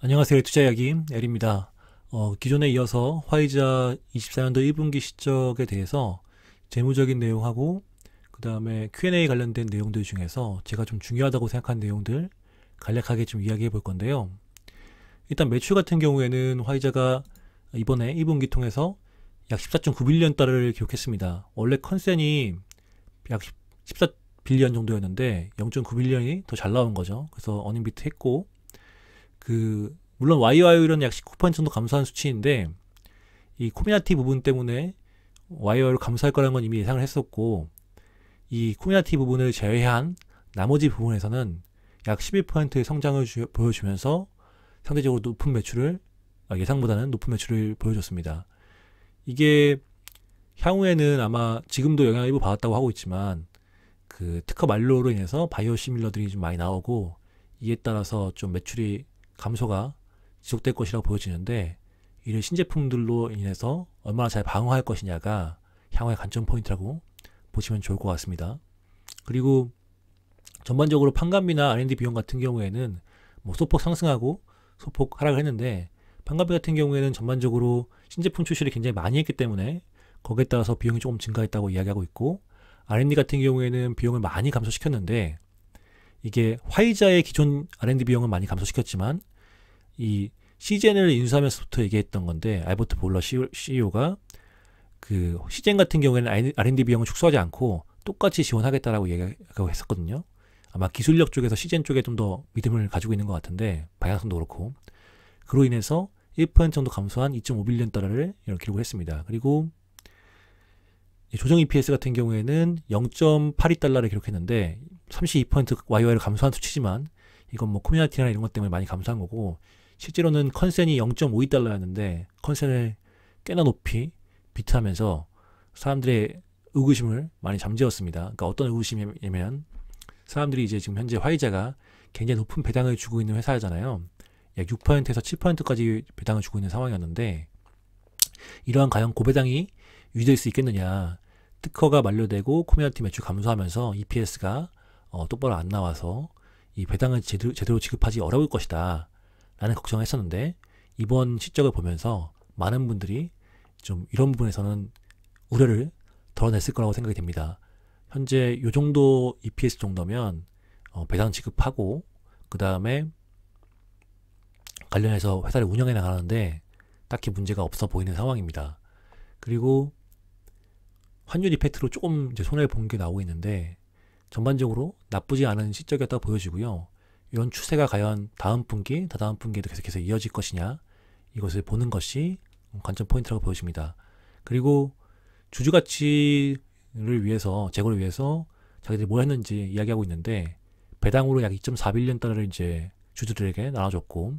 안녕하세요. 투자 이야기 엘입니다. 기존에 이어서 화이자 24년도 1분기 실적에 대해서 재무적인 내용하고 그 다음에 Q&A 관련된 내용들 중에서 제가 좀 중요하다고 생각한 내용들 간략하게 좀 이야기해 볼 건데요. 일단 매출 같은 경우에는 화이자가 이번에 1분기 통해서 약 14.9빌리언 달러를 기록했습니다. 원래 컨센이 약 14빌리언 정도였는데 0.9빌리언이 더 잘 나온 거죠. 그래서 어닝 비트 했고 물론 YOY는 약 19% 정도 감소한 수치인데 이 코미나티 부분 때문에 YOY를 감소할 거라는 건 이미 예상을 했었고 이 코미나티 부분을 제외한 나머지 부분에서는 약 11%의 성장을 보여주면서 상대적으로 높은 매출을 예상보다는 높은 매출을 보여줬습니다. 이게 향후에는 아마 지금도 영향을 일부 받았다고 하고 있지만 그 특허 만료로 인해서 바이오 시밀러들이 좀 많이 나오고 이에 따라서 좀 매출이 감소가 지속될 것이라고 보여지는데 이를 신제품들로 인해서 얼마나 잘 방어할 것이냐가 향후의 관점 포인트라고 보시면 좋을 것 같습니다. 그리고 전반적으로 판관비나 R&D 비용 같은 경우에는 뭐 소폭 상승하고 소폭 하락을 했는데 판관비 같은 경우에는 전반적으로 신제품 출시를 굉장히 많이 했기 때문에 거기에 따라서 비용이 조금 증가했다고 이야기하고 있고 R&D 같은 경우에는 비용을 많이 감소시켰는데 이게 화이자의 기존 R&D 비용은 많이 감소시켰지만 이 시젠을 인수하면서부터 얘기했던 건데 알버트 볼러 CEO가 그 시젠 같은 경우에는 R&D 비용을 축소하지 않고 똑같이 지원하겠다라고 얘기하고 했었거든요. 아마 기술력 쪽에서 시젠 쪽에 좀 더 믿음을 가지고 있는 것 같은데 방향성도 그렇고 그로 인해서 1% 정도 감소한 2.5빌리언 달러를 이런 기록을 했습니다. 그리고 조정 EPS 같은 경우에는 0.82달러를 기록했는데 32% YOY를 감소한 수치지만 이건 뭐 코미나티나 이런 것 때문에 많이 감소한 거고 실제로는 컨센이 0.52달러였는데 컨센을 꽤나 높이 비트하면서 사람들의 의구심을 많이 잠재웠습니다. 그러니까 어떤 의구심이냐면 사람들이 이제 지금 현재 화이자가 굉장히 높은 배당을 주고 있는 회사잖아요. 약 6%에서 7%까지 배당을 주고 있는 상황이었는데 이러한 과연 고배당이 유지될 수 있겠느냐. 특허가 만료되고 코미나티 매출 감소하면서 EPS가 똑바로 안 나와서 이 배당을 제대로 지급하기 어려울 것이다 라는 걱정을 했었는데 이번 실적을 보면서 많은 분들이 좀 이런 부분에서는 우려를 덜어냈을 거라고 생각이 됩니다. 현재 이 정도 EPS 정도면 배당 지급하고 그 다음에 관련해서 회사를 운영해 나가는데 딱히 문제가 없어 보이는 상황입니다. 그리고 환율 이펙트로 조금 이제 손해를 본 게 나오고 있는데 전반적으로 나쁘지 않은 실적이었다고 보여지고요. 이런 추세가 과연 다음 분기, 다다음 분기에도 계속해서 이어질 것이냐 이것을 보는 것이 관점 포인트라고 보여집니다. 그리고 주주가치를 위해서 재고를 위해서 자기들이 뭘 했는지 이야기하고 있는데 배당으로 약 2.4빌리언 달러를 이제 주주들에게 나눠줬고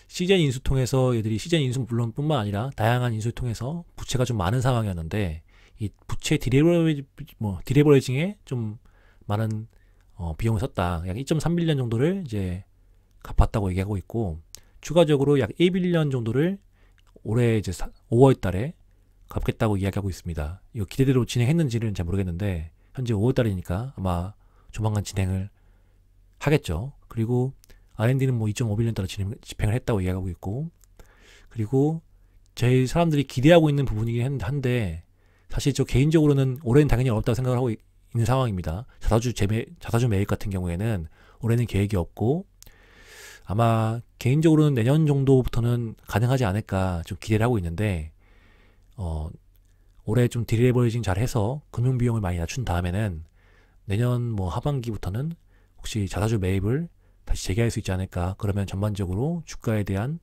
시젠 인수 통해서 얘들이 시젠 인수 물론 뿐만 아니라 다양한 인수를 통해서 부채가 좀 많은 상황이었는데 이 부채 디레버리징에 좀 많은 비용을 썼다. 약 2.3빌리언 정도를 이제 갚았다고 얘기하고 있고 추가적으로 약 1빌리언 정도를 올해 이제 5월 달에 갚겠다고 이야기하고 있습니다. 이거 기대대로 진행했는지는 잘 모르겠는데 현재 5월 달이니까 아마 조만간 진행을 하겠죠. 그리고 R&D는 뭐 2.5빌리언 달러 집행을 했다고 이야기하고 있고 그리고 저희 사람들이 기대하고 있는 부분이긴 한데 사실 저 개인적으로는 올해는 당연히 어렵다고 생각을 하고 있는 상황입니다. 자사주 매입 같은 경우에는 올해는 계획이 없고 아마 개인적으로는 내년 정도부터는 가능하지 않을까 좀 기대를 하고 있는데 올해 좀 디레버리징 잘 해서 금융 비용을 많이 낮춘 다음에는 내년 뭐 하반기부터는 혹시 자사주 매입을 다시 재개할 수 있지 않을까. 그러면 전반적으로 주가에 대한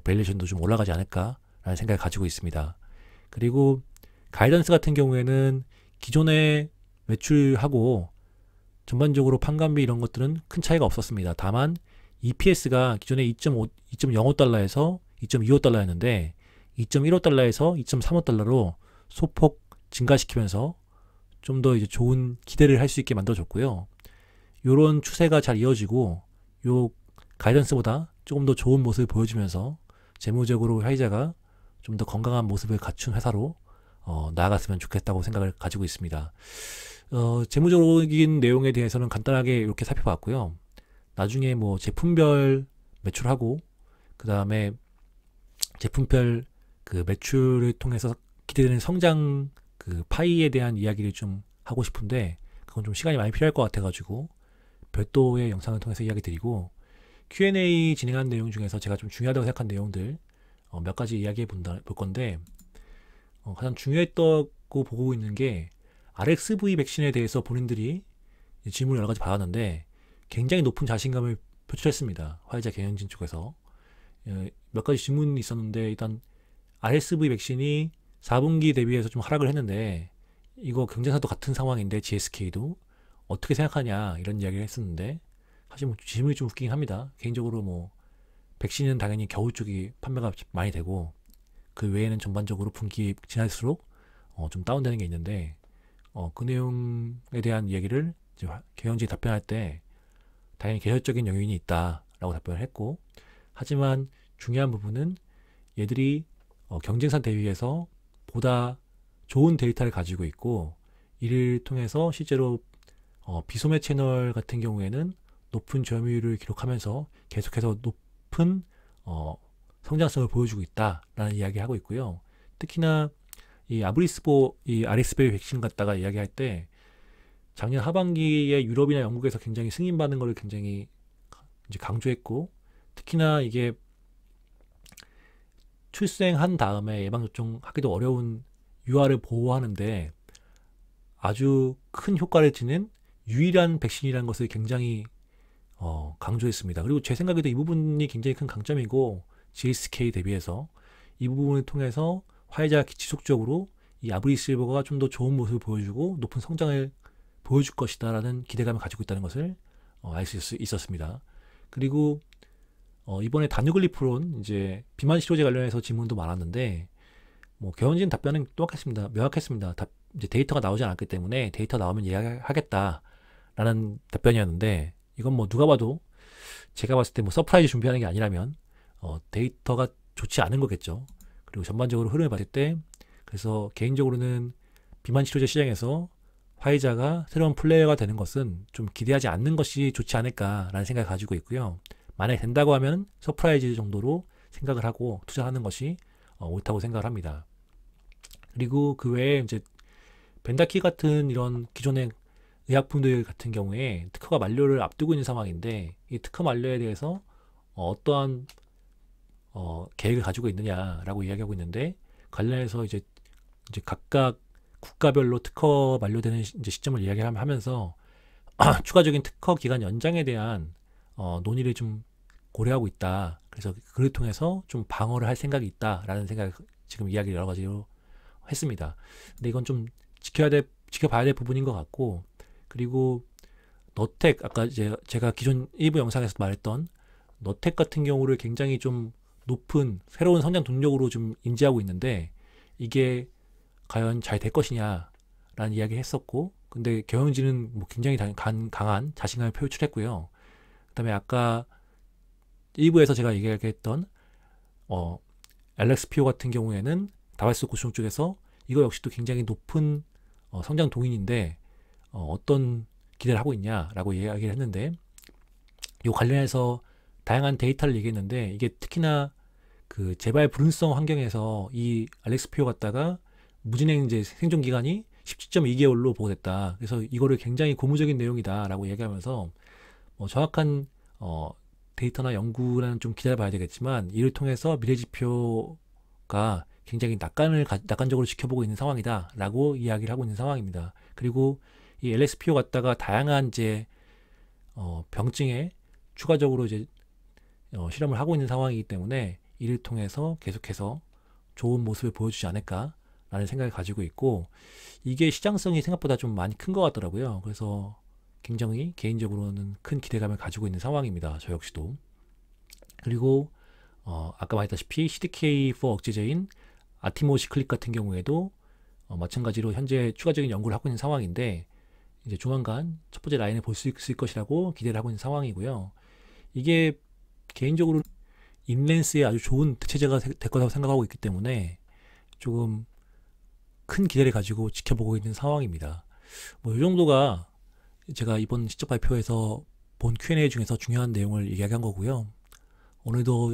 밸류에이션도 좀 올라가지 않을까라는 생각을 가지고 있습니다. 그리고 가이던스 같은 경우에는 기존의 매출하고 전반적으로 판관비 이런 것들은 큰 차이가 없었습니다. 다만 EPS가 기존에 2.05달러에서 2.25달러였는데 2.15달러에서 2.35달러로 소폭 증가시키면서 좀 더 이제 좋은 기대를 할 수 있게 만들어줬고요. 이런 추세가 잘 이어지고 요 가이던스보다 조금 더 좋은 모습을 보여주면서 재무적으로 화이자가 좀 더 건강한 모습을 갖춘 회사로 나아갔으면 좋겠다고 생각을 가지고 있습니다. 재무적인 내용에 대해서는 간단하게 이렇게 살펴봤고요. 나중에 뭐 제품별 매출하고 그 다음에 제품별 그 매출을 통해서 기대되는 성장 그 파이에 대한 이야기를 좀 하고 싶은데 그건 좀 시간이 많이 필요할 것 같아가지고 별도의 영상을 통해서 이야기 드리고 Q&A 진행한 내용 중에서 제가 좀 중요하다고 생각한 내용들 몇 가지 이야기해 볼 건데 가장 중요했다고 보고 있는 게 RSV 백신에 대해서 본인들이 질문을 여러 가지 받았는데 굉장히 높은 자신감을 표출했습니다. 화이자 경영진 쪽에서 몇 가지 질문이 있었는데 일단 RSV 백신이 4분기 대비해서 좀 하락을 했는데 이거 경쟁사도 같은 상황인데 GSK도 어떻게 생각하냐 이런 이야기를 했었는데 사실 뭐 질문이 좀 웃기긴 합니다. 개인적으로 뭐 백신은 당연히 겨울 쪽이 판매가 많이 되고 그 외에는 전반적으로 분기 지날수록 좀 다운되는 게 있는데 그 내용에 대한 이야기를 이제 경영진이 답변할 때 당연히 계절적인 요인이 있다라고 답변을 했고 하지만 중요한 부분은 얘들이 경쟁사 대비해서 보다 좋은 데이터를 가지고 있고 이를 통해서 실제로 비소매 채널 같은 경우에는 높은 점유율을 기록하면서 계속해서 높은 성장성을 보여주고 있다라는 이야기를 하고 있고요. 특히나 이 이 RSV 백신 갖다가 이야기할 때 작년 하반기에 유럽이나 영국에서 굉장히 승인받는 것을 굉장히 이제 강조했고 특히나 이게 출생한 다음에 예방접종하기도 어려운 유아를 보호하는데 아주 큰 효과를 지닌 유일한 백신이라는 것을 굉장히 강조했습니다. 그리고 제 생각에도 이 부분이 굉장히 큰 강점이고 GSK 대비해서 이 부분을 통해서 화이자가 지속적으로 이 아브리실버가 좀 더 좋은 모습을 보여주고 높은 성장을 보여줄 것이다 라는 기대감을 가지고 있다는 것을 알 수 있었습니다. 그리고 이번에 다누글리프론 이제 비만 치료제 관련해서 질문도 많았는데 뭐 경영진 답변은 또박했습니다. 명확했습니다. 이제 데이터가 나오지 않았기 때문에 데이터 나오면 이야기하겠다라는 답변이었는데 이건 뭐 누가 봐도 제가 봤을 때 뭐 서프라이즈 준비하는 게 아니라면 데이터가 좋지 않은 거겠죠. 그리고 전반적으로 흐름을 봤을 때 그래서 개인적으로는 비만 치료제 시장에서 화이자가 새로운 플레이어가 되는 것은 좀 기대하지 않는 것이 좋지 않을까라는 생각을 가지고 있고요. 만약에 된다고 하면 서프라이즈 정도로 생각을 하고 투자하는 것이 옳다고 생각을 합니다. 그리고 그 외에 이제 벤다키 같은 이런 기존의 의약품들 같은 경우에 특허가 만료를 앞두고 있는 상황인데 이 특허 만료에 대해서 어떠한 계획을 가지고 있느냐라고 이야기하고 있는데 관련해서 이제 각각 국가별로 특허 만료되는 이제 시점을 이야기하면서 추가적인 특허 기간 연장에 대한 논의를 좀 고려하고 있다. 그래서 그를 통해서 좀 방어를 할 생각이 있다라는 생각 지금 이야기를 여러 가지로 했습니다. 근데 이건 좀 지켜봐야 될 부분인 것 같고 그리고 너텍 아까 제가 기존 일부 영상에서 말했던 너텍 같은 경우를 굉장히 좀 높은 새로운 성장 동력으로 좀 인지하고 있는데 이게 과연 잘 될 것이냐라는 이야기를 했었고 근데 경영진은 뭐 굉장히 강한 자신감을 표출했고요. 그다음에 아까 일부에서 제가 얘기했던 LXPO 같은 경우에는 다발스 고시종 쪽에서 이거 역시도 굉장히 높은 성장 동인인데 어떤 기대를 하고 있냐라고 이야기를 했는데 이 관련해서 다양한 데이터를 얘기했는데 이게 특히나 그 재발 불응성 환경에서 이 LXPO 갖다가 무진행 이제 생존 기간이 17.2개월로 보고됐다. 그래서 이거를 굉장히 고무적인 내용이다라고 얘기하면서 정확한 데이터나 연구는 좀 기다려봐야 되겠지만 이를 통해서 미래지표가 굉장히 낙관적으로 지켜보고 있는 상황이다라고 이야기를 하고 있는 상황입니다. 그리고 이 LSPO 갖다가 다양한 이제 병증에 추가적으로 이제 실험을 하고 있는 상황이기 때문에 이를 통해서 계속해서 좋은 모습을 보여주지 않을까라는 생각을 가지고 있고 이게 시장성이 생각보다 좀 많이 큰 것 같더라고요. 그래서 굉장히 개인적으로는 큰 기대감을 가지고 있는 상황입니다. 저 역시도. 그리고 아까 말했다시피 CDK4 억제제인 아티모시클릭 같은 경우에도 마찬가지로 현재 추가적인 연구를 하고 있는 상황인데 이제 조만간 첫 번째 라인을 볼 수 있을 것이라고 기대를 하고 있는 상황이고요. 이게 개인적으로 인랜스에 아주 좋은 대체제가 될 거라고 생각하고 있기 때문에 조금 큰 기대를 가지고 지켜보고 있는 상황입니다. 뭐 이 정도가 제가 이번 실적 발표에서 본 Q&A 중에서 중요한 내용을 이야기한 거고요. 오늘도